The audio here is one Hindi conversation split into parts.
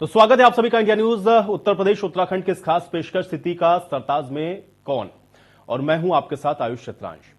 तो स्वागत है आप सभी का इंडिया न्यूज। उत्तर प्रदेश उत्तराखंड की इस खास पेशकश स्थिति का सरताज में कौन, और मैं हूं आपके साथ आयुष चित्रांश।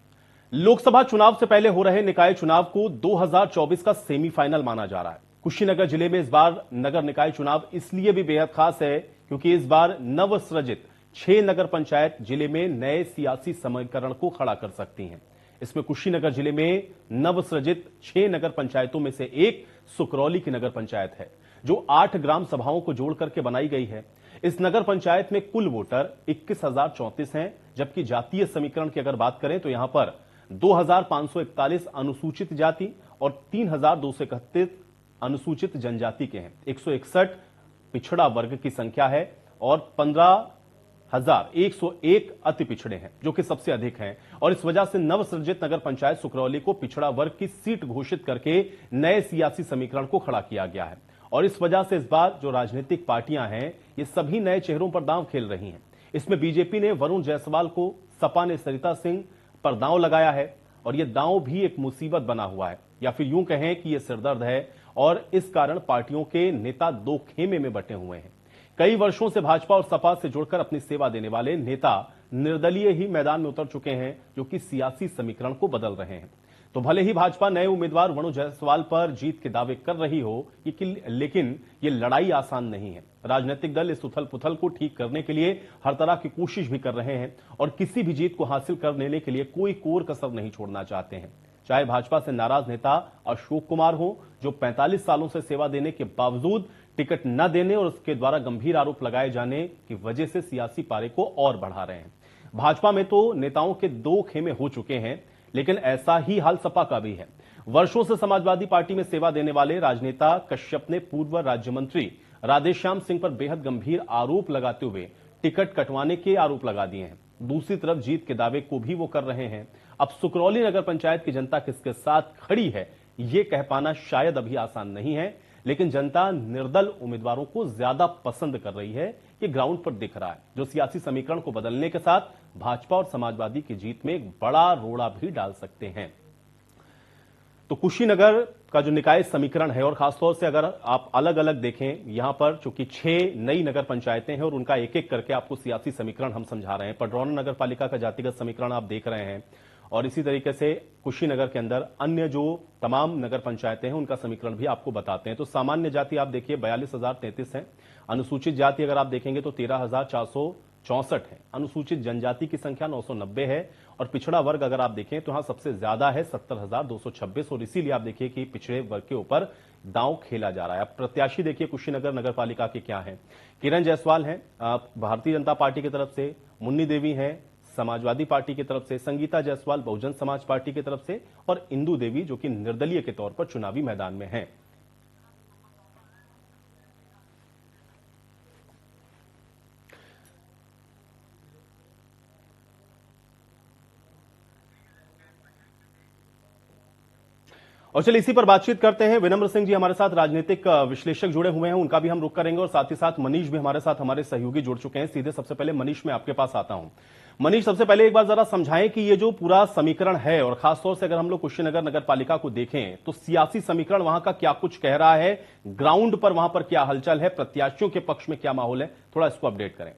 लोकसभा चुनाव से पहले हो रहे निकाय चुनाव को 2024 का सेमीफाइनल माना जा रहा है। कुशीनगर जिले में इस बार नगर निकाय चुनाव इसलिए भी बेहद खास है क्योंकि इस बार नवसृजित 6 नगर पंचायत जिले में नए सियासी समीकरण को खड़ा कर सकती हैं। इसमें कुशीनगर जिले में नवसृजित 6 नगर पंचायतों में से एक सुकरौली की नगर पंचायत है, जो 8 ग्राम सभाओं को जोड़ करके बनाई गई है। इस नगर पंचायत में कुल वोटर 21,034 हैं, जबकि जातीय समीकरण की अगर बात करें तो यहां पर 2,541 अनुसूचित जाति और 3,231 अनुसूचित जनजाति के हैं। 161 पिछड़ा वर्ग की संख्या है और 15,101 अति पिछड़े हैं, जो कि सबसे अधिक हैं। और इस वजह से नवसृजित नगर पंचायत सुकरौली को पिछड़ा वर्ग की सीट घोषित करके नए सियासी समीकरण को खड़ा किया गया है। और इस वजह से इस बार जो राजनीतिक पार्टियां हैं, ये सभी नए चेहरों पर दांव खेल रही हैं। इसमें बीजेपी ने वरुण जायसवाल को, सपा ने सरिता सिंह पर दांव लगाया है, और यह दांव भी एक मुसीबत बना हुआ है, या फिर यूं कहें कि यह सिरदर्द है। और इस कारण पार्टियों के नेता दो खेमे में बंटे हुए हैं। कई वर्षों से भाजपा और सपा से जुड़कर अपनी सेवा देने वाले नेता निर्दलीय ही मैदान में उतर चुके हैं, जो कि सियासी समीकरण को बदल रहे हैं। तो भले ही भाजपा नए उम्मीदवार वरुण जायसवाल पर जीत के दावे कर रही हो, लेकिन ये लड़ाई आसान नहीं है। राजनीतिक दल इस उथल पुथल को ठीक करने के लिए हर तरह की कोशिश भी कर रहे हैं और किसी भी जीत को हासिल कर लेने के लिए कोई कोर कसर नहीं छोड़ना चाहते हैं। चाहे भाजपा से नाराज नेता अशोक कुमार हो, जो 45 सालों से सेवा देने के बावजूद टिकट न देने और उसके द्वारा गंभीर आरोप लगाए जाने की वजह से सियासी पारे को और बढ़ा रहे हैं। भाजपा में तो नेताओं के दो खेमे हो चुके हैं, लेकिन ऐसा ही हाल सपा का भी है। वर्षों से समाजवादी पार्टी में सेवा देने वाले राजनेता कश्यप ने पूर्व राज्य मंत्री राधेश्याम सिंह पर बेहद गंभीर आरोप लगाते हुए टिकट कटवाने के आरोप लगा दिए हैं। दूसरी तरफ जीत के दावे को भी वो कर रहे हैं। अब सुकरौली नगर पंचायत की जनता किसके साथ खड़ी है, ये कह पाना शायद अभी आसान नहीं है, लेकिन जनता निर्दल उम्मीदवारों को ज्यादा पसंद कर रही है। ये ग्राउंड पर दिख रहा है, जो सियासी समीकरण को बदलने के साथ भाजपा और समाजवादी की जीत में एक बड़ा रोड़ा भी डाल सकते हैं। तो कुशीनगर का जो निकाय समीकरण है, और खासतौर से अगर आप अलग अलग देखें, यहां पर चूंकि 6 नई नगर पंचायतें हैं और उनका एक एक करके आपको सियासी समीकरण हम समझा रहे हैं। पडरौना नगर पालिका का जातिगत समीकरण आप देख रहे हैं, और इसी तरीके से कुशीनगर के अंदर अन्य जो तमाम नगर पंचायतें हैं उनका समीकरण भी आपको बताते हैं। तो सामान्य जाति आप देखिए 42,033 है, अनुसूचित जाति अगर आप देखेंगे तो 13,464 है, अनुसूचित जनजाति की संख्या 990 है, और पिछड़ा वर्ग अगर आप देखें तो यहां सबसे ज्यादा है 70,226, और इसीलिए आप देखिए कि पिछड़े वर्ग के ऊपर दांव खेला जा रहा है। अब प्रत्याशी देखिए कुशीनगर नगर पालिका के क्या है। किरण जायसवाल हैं भारतीय जनता पार्टी की तरफ से, मुन्नी देवी हैं समाजवादी पार्टी की तरफ से, संगीता जायसवाल बहुजन समाज पार्टी की तरफ से, और इंदू देवी जो कि निर्दलीय के तौर पर चुनावी मैदान में हैं। और चलिए इसी पर बातचीत करते हैं। विनम्र सिंह जी हमारे साथ राजनीतिक विश्लेषक जुड़े हुए हैं, उनका भी हम रुख करेंगे, और साथ ही साथ मनीष भी हमारे साथ, हमारे सहयोगी जुड़ चुके हैं। सीधे सबसे पहले मनीष, मैं आपके पास आता हूं। मनीष, सबसे पहले एक बार जरा समझाएं कि ये जो पूरा समीकरण है, और खासतौर से अगर हम लोग कुशीनगर नगर पालिका को देखें तो सियासी समीकरण वहां का क्या कुछ कह रहा है, ग्राउंड पर वहां पर क्या हलचल है, प्रत्याशियों के पक्ष में क्या माहौल है, थोड़ा इसको अपडेट करें।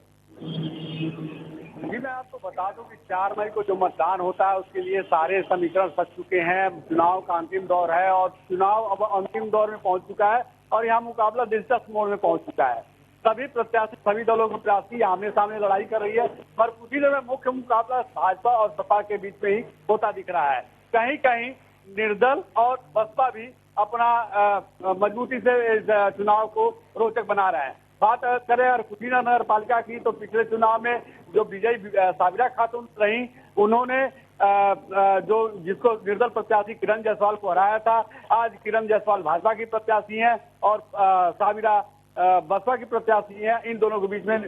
जी, मैं आपको बता दूं कि 4 मई को जो मतदान होता है उसके लिए सारे समीकरण सज चुके हैं। चुनाव का अंतिम दौर है और चुनाव अब अंतिम दौर में पहुंच चुका है, और यहाँ मुकाबला दिलचस्प मोड़ में पहुंच चुका है। सभी प्रत्याशी, सभी दलों के प्रत्याशी आमने सामने लड़ाई कर रही है, पर कुशीनगर में मुख्य मुकाबला भाजपा और सपा के बीच में ही होता दिख रहा है। कहीं कहीं निर्दल और बसपा भी अपना मजबूती से इस चुनाव को रोचक बना रहे हैं। बात करें और कुशीनगर नगर पालिका की, तो पिछले चुनाव में जो विजयी साबिरा खातून रही, उन्होंने जो जिसको निर्दल प्रत्याशी किरण जायसवाल को हराया था, आज किरण जायसवाल भाजपा की प्रत्याशी हैं और साबिरा बसपा की प्रत्याशी हैं। इन दोनों के बीच में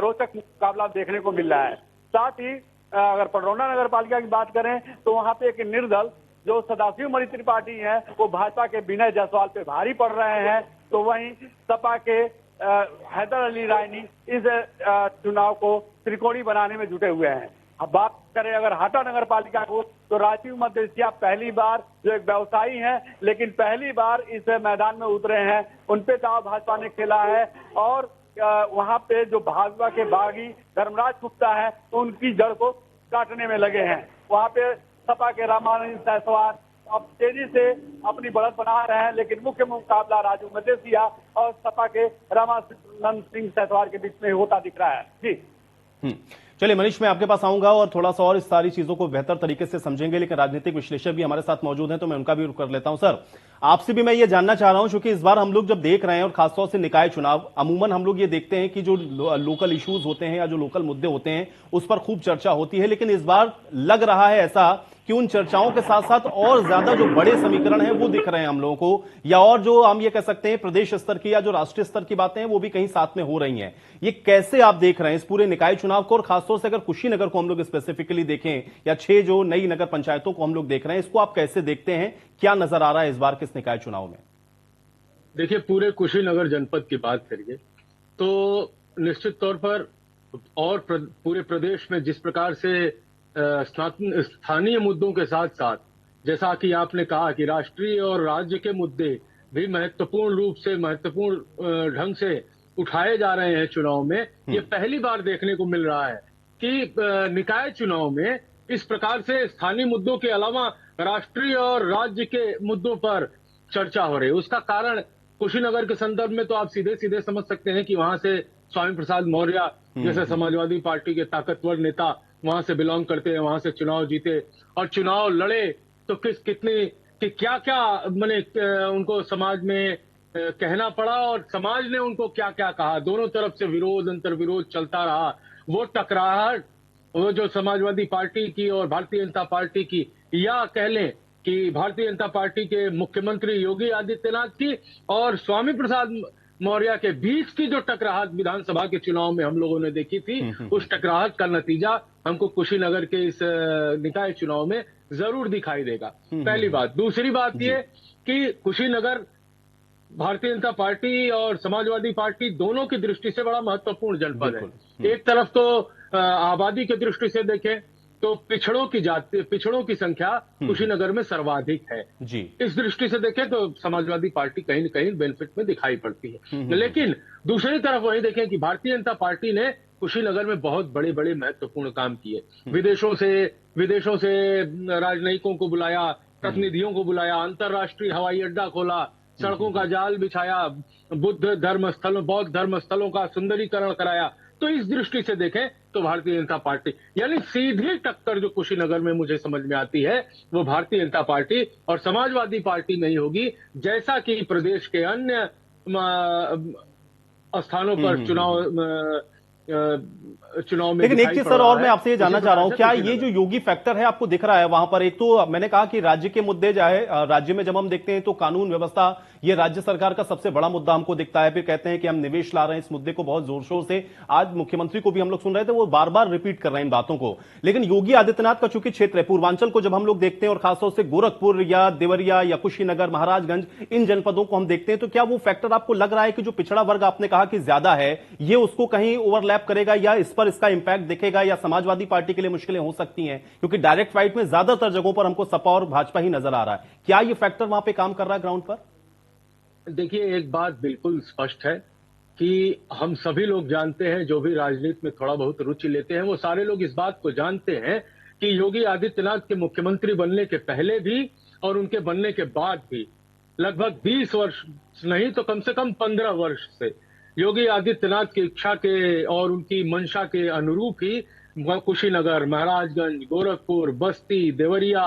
रोचक मुकाबला देखने को मिल रहा है। साथ ही अगर पडरौना नगर पालिका की बात करें तो वहां पे एक निर्दल जो सदाशिव मणि त्रिपाठी है, वो भाजपा के विनय जायसवाल पे भारी पड़ रहे हैं। तो वहीं सपा के हैदर अली रायनी इस चुनाव को त्रिकोणी बनाने में जुटे हुए हैं। अब बात करें अगर हाटा नगर पालिका को, तो राजीव मदेसिया पहली बार जो एक व्यवसायी हैं, लेकिन पहली बार इस मैदान में उतरे हैं। उन पे दाव भाजपा ने खेला है और वहां पे जो भाजपा के बागी धर्मराज गुप्ता है, उनकी जड़ को काटने में लगे हैं। वहां पे सपा के रामानंद जायसवाल अब तेजी से अपनी बढ़त बना रहे हैं, लेकिन मुख्य मुकाबला राजू मदेसिया और सपा के रामानंद सिंह जायसवाल के बीच में होता दिख रहा है। जी चलिए मनीष, मैं आपके पास आऊंगा और थोड़ा सा और इस सारी चीजों को बेहतर तरीके से समझेंगे, लेकिन राजनीतिक विश्लेषक भी हमारे साथ मौजूद हैं तो मैं उनका भी रुख कर लेता हूं। सर, आपसे भी मैं ये जानना चाह रहा हूं, क्योंकि इस बार हम लोग जब देख रहे हैं और खासतौर से निकाय चुनाव, अमूमन हम लोग ये देखते हैं कि जो लोकल इश्यूज होते हैं या जो लोकल मुद्दे होते हैं उस पर खूब चर्चा होती है, लेकिन इस बार लग रहा है ऐसा कि उन चर्चाओं के साथ साथ और ज्यादा जो बड़े समीकरण हैं वो दिख रहे हैं हम लोगों को, या और जो हम ये कह सकते हैं प्रदेश स्तर की या जो राष्ट्रीय स्तर की बातें हैं वो भी कहीं साथ में हो रही हैं। ये कैसे आप देख रहे हैं इस पूरे निकाय चुनाव को, और खासतौर से अगर कुशीनगर को हम लोग स्पेसिफिकली देखें या 6 जो नई नगर पंचायतों को हम लोग देख रहे हैं, इसको आप कैसे देखते हैं? क्या नजर आ रहा है इस बार के इस निकाय चुनाव में? देखिए, पूरे कुशीनगर जनपद की बात करिए तो निश्चित तौर पर और पूरे प्रदेश में जिस प्रकार से स्थानीय मुद्दों के साथ साथ, जैसा कि आपने कहा कि राष्ट्रीय और राज्य के मुद्दे भी महत्वपूर्ण ढंग से उठाए जा रहे हैं चुनाव में, ये पहली बार देखने को मिल रहा है कि निकाय चुनाव में इस प्रकार से स्थानीय मुद्दों के अलावा राष्ट्रीय और राज्य के मुद्दों पर चर्चा हो रही है। उसका कारण कुशीनगर के संदर्भ में तो आप सीधे सीधे समझ सकते हैं कि वहां से स्वामी प्रसाद मौर्य जैसे समाजवादी पार्टी के ताकतवर नेता वहां से बिलोंग करते हैं, वहां से चुनाव जीते और चुनाव लड़े तो क्या क्या मैंने उनको समाज में कहना पड़ा और समाज ने उनको क्या क्या कहा। दोनों तरफ से विरोध अंतर विरोध चलता रहा। वो टकराहट, वो जो समाजवादी पार्टी की और भारतीय जनता पार्टी की, या कह लें कि भारतीय जनता पार्टी के मुख्यमंत्री योगी आदित्यनाथ की और स्वामी प्रसाद मौर्य के बीच की जो टकराहट विधानसभा के चुनाव में हम लोगों ने देखी थी, उस टकराहट का नतीजा हमको कुशीनगर के इस निकाय चुनाव में जरूर दिखाई देगा। पहली बात। दूसरी बात ये कि कुशीनगर भारतीय जनता पार्टी और समाजवादी पार्टी दोनों की दृष्टि से बड़ा महत्वपूर्ण जनपद है। एक तरफ तो आबादी की दृष्टि से देखें तो पिछड़ों की संख्या कुशीनगर में सर्वाधिक है जी। इस दृष्टि से देखें तो समाजवादी पार्टी कहीं न कहीं बेनिफिट में दिखाई पड़ती है। लेकिन दूसरी तरफ वही देखें कि भारतीय जनता पार्टी ने कुशीनगर में बहुत बड़े बड़े महत्वपूर्ण काम किए। विदेशों से राजनयिकों को बुलाया, प्रतिनिधियों को बुलाया, अंतर्राष्ट्रीय हवाई अड्डा खोला, सड़कों का जाल बिछाया, बौद्ध धर्म स्थलों का सुंदरीकरण कराया। तो इस दृष्टि से देखें तो भारतीय जनता पार्टी, यानी सीधी टक्कर जो कुशीनगर में मुझे समझ में आती है वो भारतीय जनता पार्टी और समाजवादी पार्टी नहीं होगी, जैसा कि प्रदेश के अन्य स्थानों पर चुनाव में। लेकिन एक चीज सर और मैं आपसे ये जानना चाह रहा हूं, क्या ये जो योगी फैक्टर है आपको दिख रहा है वहां पर? एक तो मैंने कहा कि राज्य के मुद्दे चाहे राज्य में जब हम देखते हैं तो कानून व्यवस्था ये राज्य सरकार का सबसे बड़ा मुद्दा हमको दिखता है। फिर कहते हैं कि हम निवेश ला रहे हैं, इस मुद्दे को बहुत जोर शोर से आज मुख्यमंत्री को भी हम लोग सुन रहे थे, वो बार बार रिपीट कर रहे हैं इन बातों को। लेकिन योगी आदित्यनाथ का चूंकि क्षेत्र है पूर्वांचल को जब हम लोग देखते हैं और खासतौर से गोरखपुर या देवरिया या कुशीनगर, महाराजगंज, इन जनपदों को हम देखते हैं, तो क्या वो फैक्टर आपको लग रहा है कि जो पिछड़ा वर्ग आपने कहा कि ज्यादा है, ये उसको कहीं ओवरलैप करेगा या इस पर इसका इंपैक्ट दिखेगा, या समाजवादी पार्टी के लिए मुश्किलें हो सकती हैं? क्योंकि डायरेक्ट फाइट में ज्यादातर जगहों पर हमको सपा और भाजपा ही नजर आ रहा है। क्या ये फैक्टर वहां पे काम कर रहा है ग्राउंड पर? देखिए, एक बात बिल्कुल स्पष्ट है कि हम सभी लोग जानते हैं, जो भी राजनीति में थोड़ा बहुत रुचि लेते हैं वो सारे लोग इस बात को जानते हैं कि योगी आदित्यनाथ के मुख्यमंत्री बनने के पहले भी और उनके बनने के बाद भी लगभग 20 वर्ष नहीं तो कम से कम 15 वर्ष से योगी आदित्यनाथ की इच्छा के और उनकी मंशा के अनुरूप ही कुशीनगर, महाराजगंज, गोरखपुर, बस्ती, देवरिया,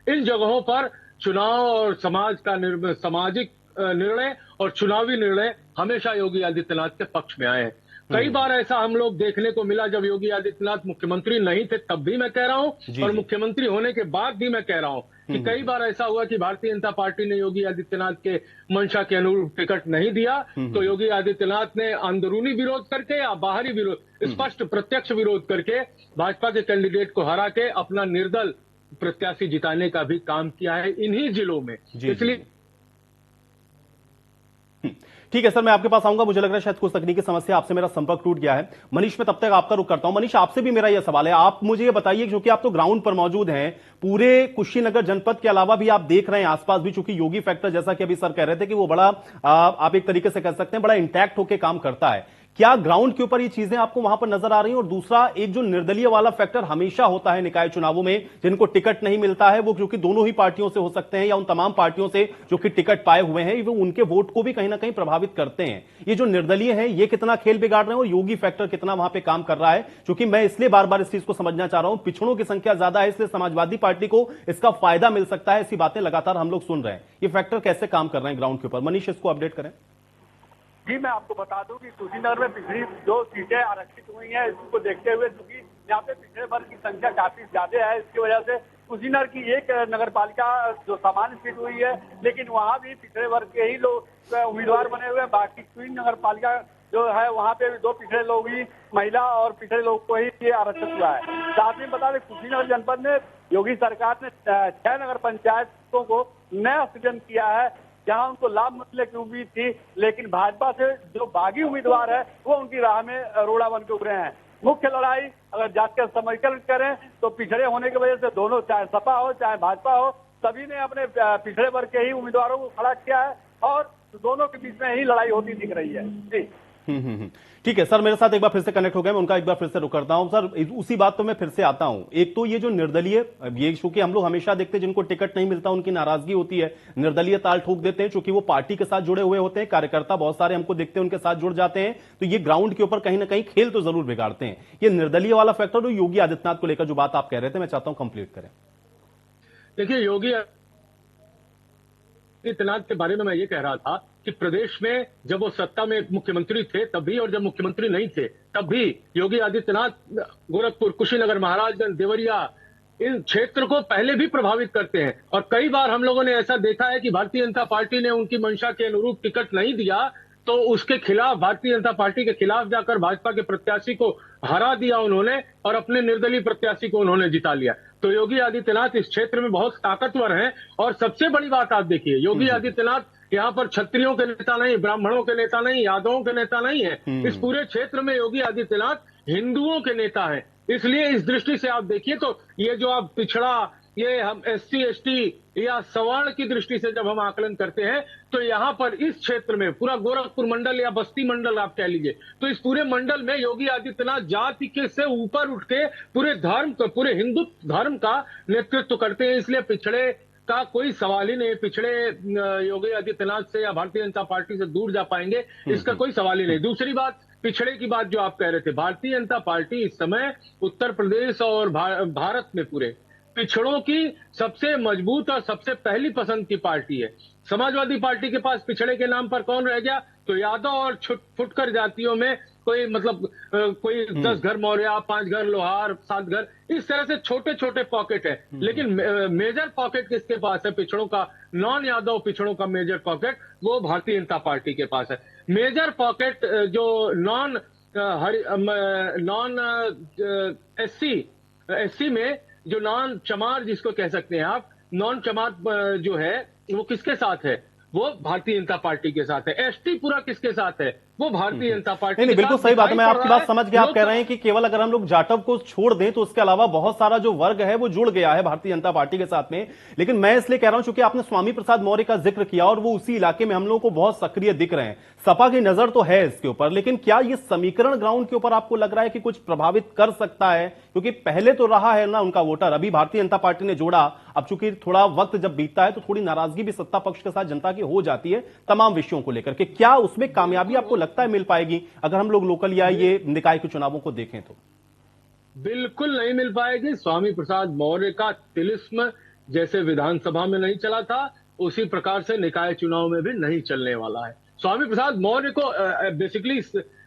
इन जगहों पर चुनाव और सामाजिक निर्णय और चुनावी निर्णय हमेशा योगी आदित्यनाथ के पक्ष में आए हैं। कई बार ऐसा हम लोग देखने को मिला जब योगी आदित्यनाथ मुख्यमंत्री नहीं थे, तब भी मैं कह रहा हूं, और मुख्यमंत्री होने के बाद भी मैं कह रहा हूं कि कई बार ऐसा हुआ कि भारतीय जनता पार्टी ने योगी आदित्यनाथ के मंशा के अनुरूप टिकट नहीं दिया, तो योगी आदित्यनाथ ने अंदरूनी विरोध करके या बाहरी विरोध, स्पष्ट प्रत्यक्ष विरोध करके भाजपा के कैंडिडेट को हरा के अपना निर्दल प्रत्याशी जिताने का भी काम किया है इन्हीं जिलों में। इसलिए ठीक है सर, मैं आपके पास आऊंगा। मुझे लग रहा है शायद कुछ तकनीकी समस्या, आपसे मेरा संपर्क टूट गया है। मनीष, मैं तब तक आपका रुख करता हूं। मनीष, आपसे भी मेरा यह सवाल है, आप मुझे ये बताइए, क्योंकि आप तो ग्राउंड पर मौजूद हैं, पूरे कुशीनगर जनपद के अलावा भी आप देख रहे हैं आसपास भी, चूंकि योगी फैक्टर जैसा कि अभी सर कह रहे थे कि वो बड़ा आप एक तरीके से कह सकते हैं बड़ा इंटैक्ट होकर काम करता है। क्या ग्राउंड के ऊपर ये चीजें आपको वहां पर नजर आ रही हैं? और दूसरा, एक जो निर्दलीय वाला फैक्टर हमेशा होता है निकाय चुनावों में, जिनको टिकट नहीं मिलता है, वो क्योंकि दोनों ही पार्टियों से हो सकते हैं या उन तमाम पार्टियों से जो कि टिकट पाए हुए हैं, वो उनके वोट को भी कहीं ना कहीं प्रभावित करते हैं। ये जो निर्दलीय है, ये कितना खेल बिगाड़ रहे हैं और योगी फैक्टर कितना वहां पर काम कर रहा है? क्योंकि मैं इसलिए बार बार इस चीज को समझना चाह रहा हूं, पिछड़ों की संख्या ज्यादा है, इसलिए समाजवादी पार्टी को इसका फायदा मिल सकता है। ऐसी बातें लगातार हम लोग सुन रहे हैं। ये फैक्टर कैसे काम कर रहे हैं ग्राउंड के ऊपर? मनीष, इसको अपडेट करें। जी, मैं आपको बता दूं कि कुशीनगर में पिछली जो सीटें आरक्षित हुई हैं, इसको देखते हुए चूंकि यहाँ पे पिछड़े वर्ग की संख्या काफी ज्यादा है, इसकी वजह से कुशीनगर की एक नगर पालिका जो सामान्य सीट हुई है, लेकिन वहाँ भी पिछड़े वर्ग के ही लोग उम्मीदवार बने हुए हैं। बाकी 3 नगर पालिका जो है वहाँ पे भी 2 पिछड़े लोग ही, महिला और पिछड़े लोग को ही ये आरक्षित हुआ है। साथ में बता दें, कुशीनगर जनपद में योगी सरकार ने 6 नगर पंचायतों को नया सृजन किया है, जहां उनको लाभ मिलने की उम्मीद थी, लेकिन भाजपा से जो बागी उम्मीदवार है वो उनकी राह में रोड़ा बन के उभरे हैं। मुख्य लड़ाई अगर जाकर समीकरण करें तो पिछड़े होने की वजह से दोनों, चाहे सपा हो चाहे भाजपा हो, सभी ने अपने पिछड़े वर्ग के ही उम्मीदवारों को खड़ा किया है और दोनों के बीच में ही लड़ाई होती दिख रही है। जी ठीक है सर, मेरे साथ एक बार फिर से कनेक्ट हो गए, मैं उनका एक बार फिर से रुक करता हूं। सर, उसी बात तो मैं फिर से आता हूं। एक तो ये जो निर्दलीय, ये चूंकि हम लोग हमेशा देखते हैं जिनको टिकट नहीं मिलता उनकी नाराजगी होती है, निर्दलीय ताल ठोक देते हैं, चूंकि वो पार्टी के साथ जुड़े हुए होते हैं, कार्यकर्ता बहुत सारे हमको देखते हैं उनके साथ जुड़ जाते हैं, तो ये ग्राउंड के ऊपर कहीं ना कहीं खेल तो जरूर बिगाड़ते हैं। ये निर्दलीय वाला फैक्टर और योगी आदित्यनाथ को लेकर जो बात आप कह रहे थे, मैं चाहता हूं कंप्लीट करें। देखिए, योगी आदित्यनाथ के बारे में मैं ये कह रहा था कि प्रदेश में जब वो सत्ता में मुख्यमंत्री थे तब भी, और जब मुख्यमंत्री नहीं थे तब भी, योगी आदित्यनाथ गोरखपुर, कुशीनगर, महाराजगंज, देवरिया, इन क्षेत्र को पहले भी प्रभावित करते हैं। और कई बार हम लोगों ने ऐसा देखा है कि भारतीय जनता पार्टी ने उनकी मंशा के अनुरूप टिकट नहीं दिया तो उसके खिलाफ, भारतीय जनता पार्टी के खिलाफ जाकर भाजपा के प्रत्याशी को हरा दिया उन्होंने और अपने निर्दलीय प्रत्याशी को उन्होंने जिता लिया। तो योगी आदित्यनाथ इस क्षेत्र में बहुत ताकतवर हैं। और सबसे बड़ी बात आप देखिए, योगी आदित्यनाथ यहाँ पर क्षत्रियों के नेता नहीं, ब्राह्मणों के नेता नहीं, यादवों के नेता नहीं है। इस पूरे क्षेत्र में योगी आदित्यनाथ हिंदुओं के नेता हैं। इसलिए इस दृष्टि से आप देखिए तो ये जो आप पिछड़ा, ये हम SC ST या सवर्ण की दृष्टि से जब हम आकलन करते हैं तो यहाँ पर इस क्षेत्र में पूरा गोरखपुर मंडल या बस्ती मंडल आप कह लीजिए, तो इस पूरे मंडल में योगी आदित्यनाथ जाति के से ऊपर उठ के पूरे धर्म, पूरे हिंदू धर्म का नेतृत्व करते हैं। इसलिए पिछड़े का कोई सवाल ही नहीं, पिछड़े योगी आदित्यनाथ से या भारतीय जनता पार्टी से दूर जा पाएंगे, इसका कोई सवाल ही नहीं। दूसरी बात, पिछड़े की बात जो आप कह रहे थे, भारतीय जनता पार्टी इस समय उत्तर प्रदेश और भारत में पूरे पिछड़ों की सबसे मजबूत और सबसे पहली पसंद की पार्टी है। समाजवादी पार्टी के पास पिछड़े के नाम पर कौन रह गया? तो यादव और फुटकर जातियों में कोई मतलब कोई 10 घर मौर्य, 5 घर लोहार, 7 घर, इस तरह से छोटे छोटे पॉकेट है। लेकिन मेजर पॉकेट किसके पास है? पिछड़ों का, नॉन यादव पिछड़ों का मेजर पॉकेट वो भारतीय जनता पार्टी के पास है। मेजर पॉकेट जो नॉन SC में जो नॉन चमार जिसको कह सकते हैं आप, नॉन चमार जो है वो किसके साथ है? वो भारतीय जनता पार्टी के साथ है। ST पूरा किसके साथ है? वो भारतीय जनता पार्टी। नहीं, बिल्कुल सही बात है। मैं आपकी बात समझ गया। आप कह रहे हैं कि केवल अगर हम लोग जाटव को छोड़ दें तो उसके अलावा बहुत सारा जो वर्ग है वो जुड़ गया है भारतीय जनता पार्टी के साथ में। लेकिन मैं इसलिए कह रहा हूं क्योंकि आपने स्वामी प्रसाद मौर्य का जिक्र किया और वो उसी इलाके में हम लोगों को बहुत सक्रिय दिख रहे हैं। सपा की नजर तो है इसके ऊपर, लेकिन क्या ये समीकरण ग्राउंड के ऊपर आपको लग रहा है कि कुछ प्रभावित कर सकता है? क्योंकि पहले तो रहा है ना उनका वोटर, अभी भारतीय जनता पार्टी ने जोड़ा, अब चूंकि थोड़ा वक्त जब बीतता है तो थोड़ी नाराजगी भी सत्ता पक्ष के साथ जनता की हो जाती है तमाम विषयों को लेकर के। क्या उसमें कामयाबी आपको लगता है मिल पाएगी अगर हम लोग लोकल या ये निकाय के चुनावों को देखें तो? बिल्कुल नहीं मिल पाएगी। स्वामी प्रसाद मौर्य का तिलिस्म जैसे विधानसभा में नहीं चला था, उसी प्रकार से निकाय चुनाव में भी नहीं चलने वाला है। स्वामी प्रसाद मौर्य को बेसिकली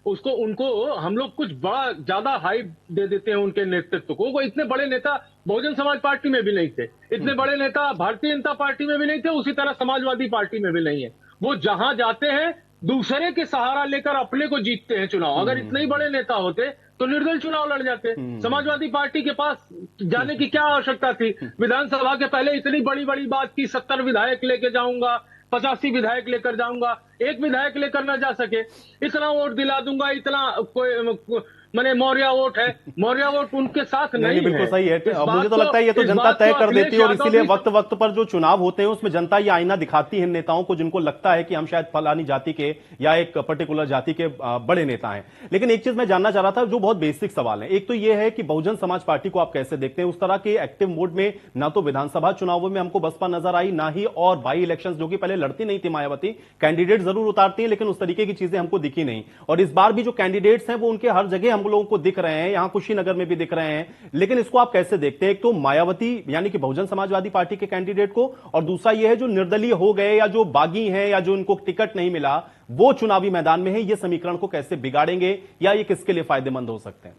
उनको हम लोग कुछ बड़ा ज्यादा हाइप दे देते हैं उनके नेतृत्व को। वो इतने बड़े नेता बहुजन समाज पार्टी में भी नहीं थे, इतने बड़े नेता भारतीय जनता पार्टी में भी नहीं थे, उसी तरह समाजवादी पार्टी में भी नहीं है। वो जहां जाते हैं दूसरे के सहारा लेकर अपने को जीतते हैं चुनाव। अगर इतने ही बड़े नेता होते तो निर्दल चुनाव लड़ जाते। समाजवादी पार्टी के पास जाने की क्या आवश्यकता थी? विधानसभा के पहले इतनी बड़ी बड़ी बात की, 70 विधायक लेके जाऊंगा, 85 विधायक लेकर जाऊंगा, एक विधायक लेकर ना जा सके। इतना वोट दिला दूंगा, इतना कोई मैंने मौर्य वोट है, मौर्य वोट उनके साथ नहीं बिल्कुल है। सही है। मुझे तो लगता है ये तो जनता तय कर देती है, और इसीलिए वक्त वक्त पर जो चुनाव होते हैं उसमें जनता ये आईना दिखाती है नेताओं को, जिनको लगता है कि हम शायद फलानी जाति के या एक पर्टिकुलर जाति के बड़े नेता हैं। लेकिन एक चीज मैं जानना चाह रहा था, जो बहुत बेसिक सवाल है। एक तो ये है कि बहुजन समाज पार्टी को आप कैसे देखते हैं? उस तरह के एक्टिव मोड में ना तो विधानसभा चुनावों में हमको बसपा नजर आई, ना ही और बाई इलेक्शंस, जो कि पहले लड़ती नहीं थी मायावती, कैंडिडेट जरूर उतारती है लेकिन उस तरीके की चीजें हमको दिखी नहीं। और इस बार भी जो कैंडिडेट्स हैं वो उनके हर जगह हम लोगों को दिख रहे हैं, यहां कुशीनगर में भी दिख रहे हैं। लेकिन इसको आप कैसे देखते हैं? एक तो मायावती यानी कि बहुजन समाजवादी पार्टी के कैंडिडेट को, और दूसरा यह है जो निर्दलीय हो गए या जो बागी हैं या जो इनको टिकट नहीं मिला वो चुनावी मैदान में है, ये समीकरण को कैसे बिगाड़ेंगे या ये किसके लिए फायदेमंद हो सकते हैं?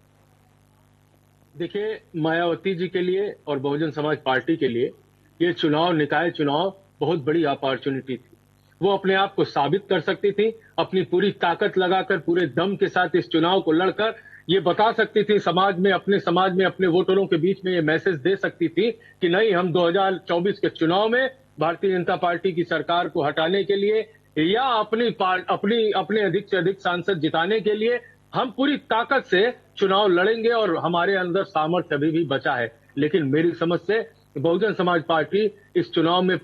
देखिए, मायावती जी के लिए और बहुजन समाज पार्टी के लिए ये चुनाव, निकाय चुनाव बहुत बड़ी अपॉर्चुनिटी थी। वो अपने आप को साबित कर सकती थी, अपनी पूरी ताकत लगाकर पूरे दम के साथ इस चुनाव को लड़कर ये बता सकती थी समाज में, अपने वोटरों के बीच में ये मैसेज दे सकती थी कि नहीं, हम 2024 के चुनाव में भारतीय जनता पार्टी की सरकार को हटाने के लिए या अपने अधिक से अधिक सांसद जिताने के लिए हम पूरी ताकत से चुनाव लड़ेंगे और हमारे अंदर सामर्थ्य अभी भी बचा है। लेकिन मेरी समझ से बहुजन समाज पार्टी इस चुनाव में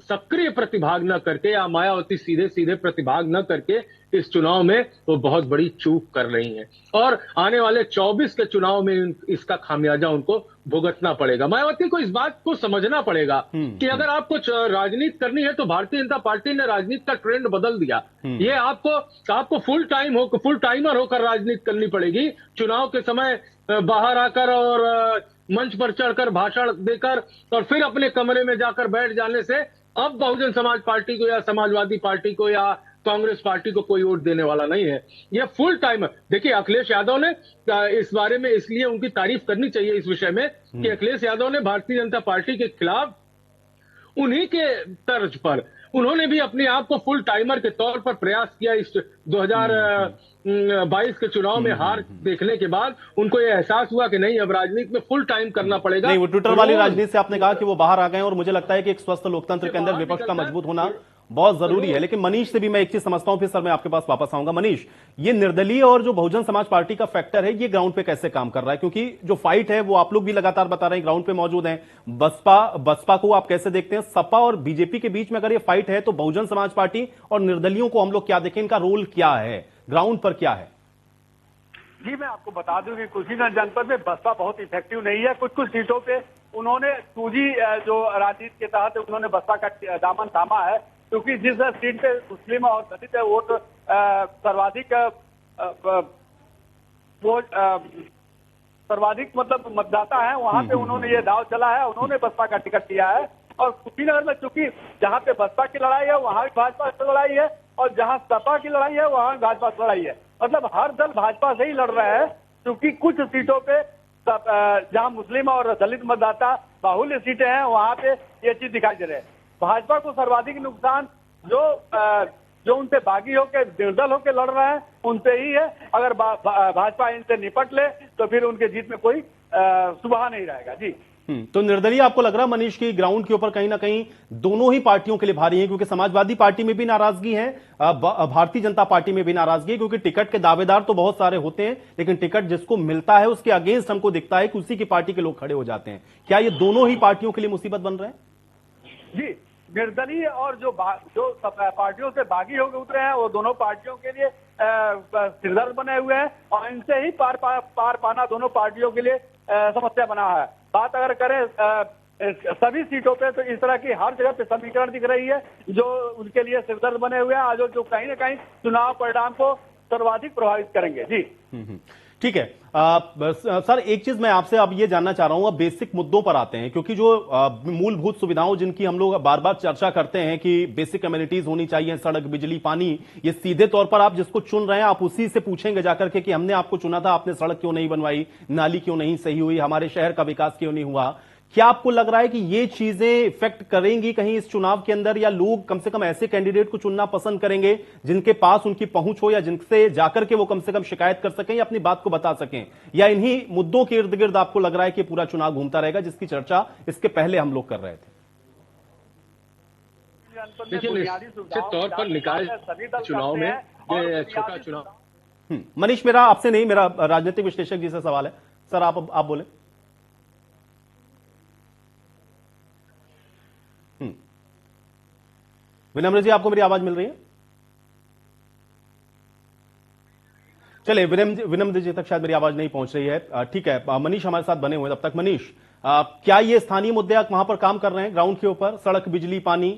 सक्रिय प्रतिभाग न करके या मायावती सीधे सीधे प्रतिभाग न करके इस चुनाव में वो बहुत बड़ी चूक कर रही हैं, और आने वाले 24 के चुनाव में इसका खामियाजा उनको भुगतना पड़ेगा। मायावती को इस बात को समझना पड़ेगा कि अगर आपको राजनीति करनी है तो भारतीय जनता पार्टी ने राजनीति का ट्रेंड बदल दिया। ये आपको फुल टाइमर होकर राजनीति करनी पड़ेगी। चुनाव के समय बाहर आकर और मंच पर चढ़कर भाषण देकर और फिर अपने कमरे में जाकर बैठ जाने से अब बहुजन समाज पार्टी को या समाजवादी पार्टी को या कांग्रेस पार्टी को कोई वोट देने वाला नहीं है। ये फुल टाइम। देखिए, अखिलेश यादव ने इस बारे में, इसलिए उनकी तारीफ करनी चाहिए इस विषय में कि अखिलेश यादव ने भारतीय जनता पार्टी के खिलाफ उन्हीं के तर्ज पर उन्होंने भी अपने आप को फुल टाइमर के तौर पर प्रयास किया। इस 2022 के चुनाव में हार देखने के बाद उनको यह एहसास हुआ कि नहीं, अब राजनीति में फुल टाइम करना पड़ेगा। नहीं, वो ट्विटर वाली राजनीति से आपने कहा कि वो बाहर आ गए, और मुझे लगता है कि एक स्वस्थ लोकतंत्र के अंदर विपक्ष का मजबूत होना बहुत जरूरी है। लेकिन मनीष से भी मैं एक चीज समझता हूं, फिर सर मैं आपके पास वापस आऊंगा। मनीष, ये निर्दलीय और जो बहुजन समाज पार्टी का फैक्टर है, ये ग्राउंड पे कैसे काम कर रहा है? क्योंकि जो फाइट है वो आप लोग भी लगातार बता रहे हैं, ग्राउंड पे मौजूद हैं। बसपा को आप कैसे देखते हैं? सपा और बीजेपी के बीच में अगर ये फाइट है तो बहुजन समाज पार्टी और निर्दलीयों को हम लोग क्या देखें? इनका रोल क्या है, ग्राउंड पर क्या है? जी, मैं आपको बता दूं कि कुशीनगर जनपद में बसपा बहुत इफेक्टिव नहीं है। कुछ कुछ सीटों पे उन्होंने सूझी जो राजनीति के तहत उन्होंने बसपा का दामन थामा है, क्योंकि जिस सीट पे मुस्लिम और दलित वोट सर्वाधिक मतलब मतदाता है, वहां पे उन्होंने ये दाव चला है, उन्होंने बसपा का टिकट दिया है। और कुशीनगर में चूंकि जहां पे बसपा की लड़ाई है वहां भाजपा की लड़ाई है, और जहां सपा की लड़ाई है वहां भाजपा की लड़ाई है। मतलब हर दल भाजपा से ही लड़ रहा है, क्योंकि कुछ सीटों पे जहां मुस्लिम और दलित मतदाता बाहुल्य सीटें हैं वहां पे ये चीज दिखाई दे रही है। भाजपा को सर्वाधिक नुकसान जो उनसे बागी होकर निर्दल होकर लड़ रहे हैं उनसे ही है। अगर भाजपा इनसे निपट ले तो फिर उनके जीत में कोई सुबह नहीं रहेगा। जी, तो निर्दलीय आपको लग रहा है मनीष की ग्राउंड के ऊपर कहीं ना कहीं दोनों ही पार्टियों के लिए भारी है? क्योंकि समाजवादी पार्टी में भी नाराजगी है, भारतीय जनता पार्टी में भी नाराजगी है, क्योंकि टिकट के दावेदार तो बहुत सारे होते हैं लेकिन टिकट जिसको मिलता है उसके अगेंस्ट हमको दिखता है कि उसी की पार्टी के लोग खड़े हो जाते हैं। क्या ये दोनों ही पार्टियों के लिए मुसीबत बन रहे हैं? जी, निर्दलीय और जो पार्टियों से बागी होकर उतरे हैं वो दोनों पार्टियों के लिए सिरदर्द बने हुए हैं, और इनसे ही पार पाना दोनों पार्टियों के लिए समस्या बना है। बात अगर करें सभी सीटों पे तो इस तरह की हर जगह पे समीकरण दिख रही है जो उनके लिए सिरदर्द बने हुए हैं, जो कहीं ना कहीं चुनाव परिणाम को सर्वाधिक प्रभावित करेंगे। जी, ठीक है। सर, एक चीज मैं आपसे अब ये जानना चाह रहा हूं, अब बेसिक मुद्दों पर आते हैं, क्योंकि जो मूलभूत सुविधाओं जिनकी हम लोग बार बार चर्चा करते हैं कि बेसिक कम्युनिटीज होनी चाहिए, सड़क, बिजली, पानी, ये सीधे तौर पर आप जिसको चुन रहे हैं आप उसी से पूछेंगे जाकर के कि हमने आपको चुना था, आपने सड़क क्यों नहीं बनवाई, नाली क्यों नहीं सही हुई, हमारे शहर का विकास क्यों नहीं हुआ? क्या आपको लग रहा है कि ये चीजें इफेक्ट करेंगी कहीं इस चुनाव के अंदर, या लोग कम से कम ऐसे कैंडिडेट को चुनना पसंद करेंगे जिनके पास उनकी पहुंच हो, या जिनसे जाकर के वो कम से कम शिकायत कर सकें या अपनी बात को बता सकें? या इन्हीं मुद्दों के इर्द गिर्द आपको लग रहा है कि पूरा चुनाव घूमता रहेगा, जिसकी चर्चा इसके पहले हम लोग कर रहे थे? जनपद में देखिए, बुनियादी निश्चित सुविधाओं तौर पर निकाय सभी दल चुनाव करते में हैं और ये बुनियादी छोटा चुनाव। मनीष, मेरा आपसे नहीं, मेरा राजनीतिक विश्लेषक जी से सवाल है। सर आप बोले। विनम्र जी, आपको मेरी आवाज मिल रही है? चलिए, विनम्र जी तक शायद मेरी आवाज नहीं पहुंच रही है। ठीक है, मनीष हमारे साथ बने हुए हैं। तब तक मनीष, क्या ये स्थानीय मुद्दे वहां पर काम कर रहे हैं ग्राउंड के ऊपर, सड़क, बिजली, पानी?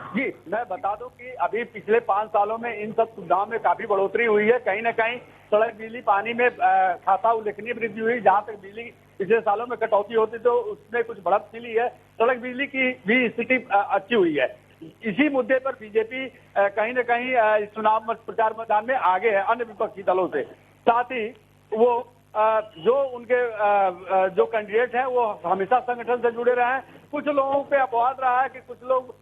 जी, मैं बता दूं कि अभी पिछले 5 सालों में इन सब सुविधाओं में काफी बढ़ोतरी हुई है। कहीं ना कहीं सड़क, बिजली, पानी में खासा उल्लेखनीय वृद्धि हुई। जहां तक बिजली पिछले सालों में कटौती होती तो उसमें कुछ बढ़त मिली है। सड़क, बिजली की भी स्थिति अच्छी हुई है। इसी मुद्दे पर बीजेपी कहीं ना कहीं चुनाव प्रचार मैदान में आगे है अन्य विपक्षी दलों से। साथ ही वो जो उनके जो कैंडिडेट हैं वो हमेशा संगठन से जुड़े रहे हैं। कुछ लोगों पे अपवाद रहा है कि कुछ लोग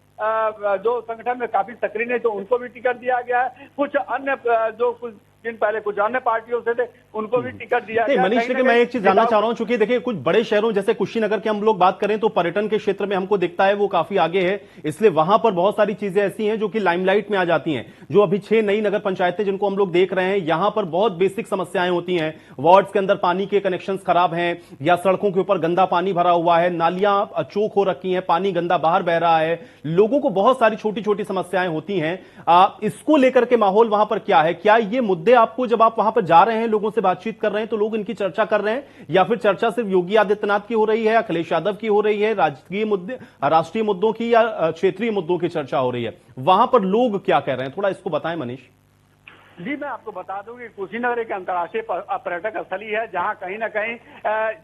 जो संगठन में काफी सक्रिय है तो उनको भी टिकट दिया गया है। कुछ अन्य जो कुछ दिन पहले कुछ अन्य पार्टियों से थे उनको भी टिकट दिया गया। मनीष, देखिए मैं एक चीज जानना चाह रहा हूं, चूंकि देखिए कुछ बड़े शहरों जैसे कुशीनगर की हम लोग बात करें तो पर्यटन के क्षेत्र में हमको दिखता है वो काफी आगे है, इसलिए वहां पर बहुत सारी चीजें ऐसी हैं जो कि लाइमलाइट में आ जाती हैं। जो अभी 6 नई नगर पंचायतें जिनको हम लोग देख रहे हैं, यहां पर बहुत बेसिक समस्याएं होती हैं। वार्ड्स के अंदर पानी के कनेक्शंस खराब हैं या सड़कों के ऊपर गंदा पानी भरा हुआ है, नालियां चौक हो रखी हैं, पानी गंदा बाहर बह रहा है, लोगों को बहुत सारी छोटी छोटी समस्याएं होती हैं। इसको लेकर के माहौल वहां पर क्या है? क्या ये मुद्दे आपको, जब आप वहां पर जा रहे हैं, लोगों से बातचीत कर रहे हैं, तो लोग इनकी चर्चा कर रहे हैं, या फिर चर्चा सिर्फ योगी आदित्यनाथ की हो रही है, अखिलेश यादव की हो रही है, राष्ट्रीय मुद्दों की या क्षेत्रीय मुद्दों की चर्चा हो रही है? वहां पर लोग क्या कह रहे हैं, थोड़ा इसको बताएं मनीष। जी, मैं आपको बता दूं कि कुशीनगर एक अंतर्राष्ट्रीय पर्यटक स्थली है जहां कहीं ना कहीं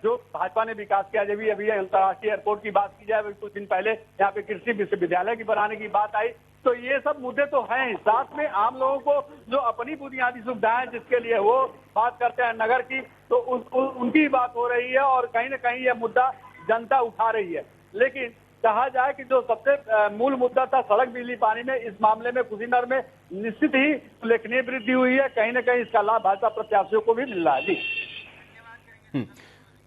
जो भाजपा ने विकास किया। जब अभी अंतर्राष्ट्रीय एयरपोर्ट की बात की जाए, कुछ दिन पहले यहाँ पे कृषि विश्वविद्यालय की बनाने की बात आई, तो ये सब मुद्दे तो हैं। साथ में आम लोगों को जो अपनी बुनियादी सुविधाएं जिसके लिए वो बात करते हैं नगर की, तो उनकी बात हो रही है और कहीं ना कहीं यह मुद्दा जनता उठा रही है। लेकिन कहा जाए कि जो सबसे मूल मुद्दा था सड़क, बिजली, पानी में, इस मामले में कुशीनगर में निश्चित ही उल्लेखनीय वृद्धि हुई है। कहीं ना कहीं इसका लाभ भाजपा प्रत्याशियों को भी मिल रहा है। जी,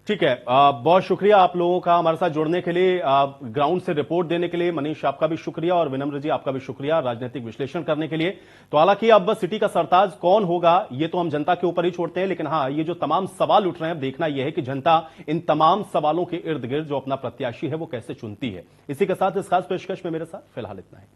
ठीक है, बहुत शुक्रिया आप लोगों का हमारे साथ जुड़ने के लिए, ग्राउंड से रिपोर्ट देने के लिए। मनीष, आपका भी शुक्रिया, और विनम्र जी आपका भी शुक्रिया राजनीतिक विश्लेषण करने के लिए। तो हालांकि अब सिटी का सरताज कौन होगा ये तो हम जनता के ऊपर ही छोड़ते हैं, लेकिन हाँ, ये जो तमाम सवाल उठ रहे हैं, अब देखना यह है कि जनता इन तमाम सवालों के इर्द गिर्द जो अपना प्रत्याशी है वो कैसे चुनती है। इसी के साथ इस खास पेशकश में मेरे साथ फिलहाल इतना है।